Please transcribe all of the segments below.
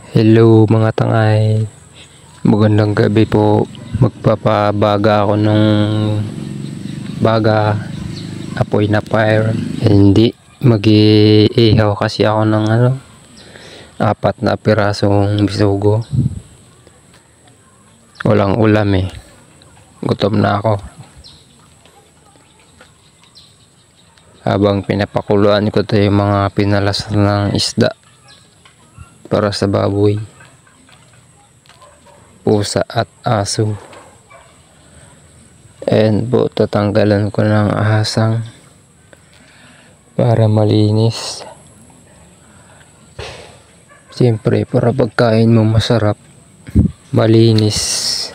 Hello mga tangay, magandang gabi po. Magpapabaga ako ng baga, apoy na fire. Hindi, mag-iihaw kasi ako ng 4 na pirasong bisugo. Walang ulam eh, gutom na ako. Habang pinapakuluan ko to yung mga pinalas ng isda para sa baboy, pusa at aso. And po, tatanggalan ko ng ahasang para malinis. Siyempre, para pagkain mo masarap, malinis.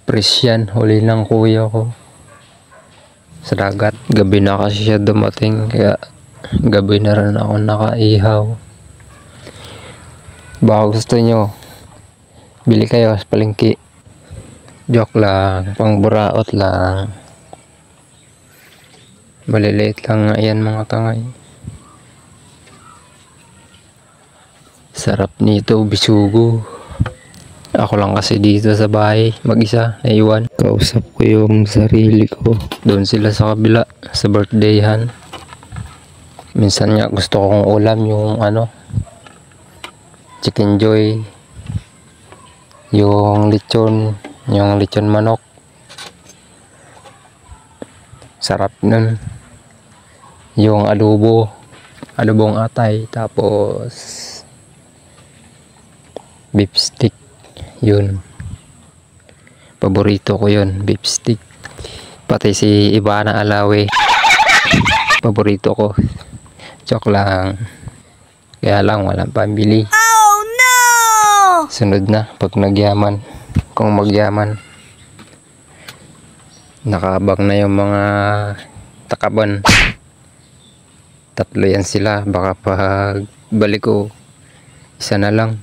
Fresh yan, huli ng kuya ko sa dagat. Gabi na kasi siya dumating, kaya gabi na rin ako nakaihaw. Baka gusto nyo, bili kayo sa palengke. Joke lang, pang buraot lang. Maliliit lang nga yan mga tangay. Sarap nito, bisugo. Ako lang kasi dito sa bahay, mag-isa, naiwan. Kausap ko yung sarili ko. Doon sila sa kabila, sa birthdayhan. Minsan nga gusto kong ulam yung chicken joy, yung lechon manok. Sarap nun. Yung adobong atay, tapos beef stick. Yun, paborito ko yun, beef stick. Pati si Ivana Alawe, paborito ko. Joke lang, kaya lang walang pambili. Oh no! Sunod na pag nagyaman, kung magyaman. Nakabang na yung mga takaban. 3 yan sila, baka pag balik ko, 1 na lang.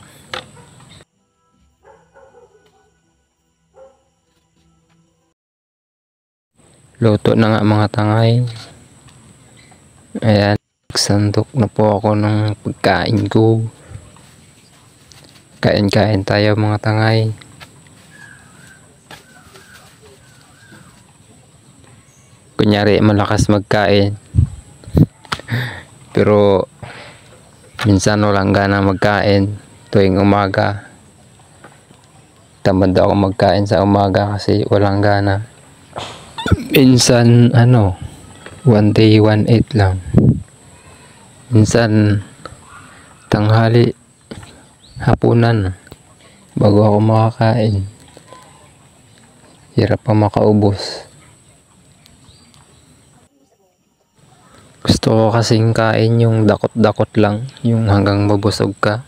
Luto na nga mga tangay. Ayan, sandok na po ako ng pagkain ko. Kain-kain tayo mga tangay. Kunyari malakas magkain, pero minsan walang gana magkain tuwing umaga. Tamad ako magkain sa umaga kasi walang gana. Minsan 1 day 1 eat lang. Minsan tanghali, hapunan bago ako makakain. Hirap pa makaubos. Gusto ko kasing kain yung dakot-dakot lang, yung hanggang mabusog ka,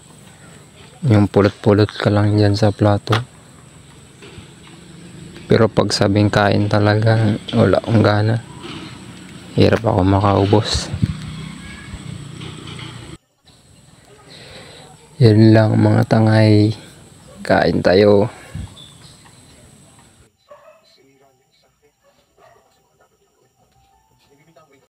yung pulot-pulot ka lang dyan sa plato. Pero pag sabing kain talaga, wala akong gana. Hirap ako makaubos. Yan lang mga tangay. Kain tayo.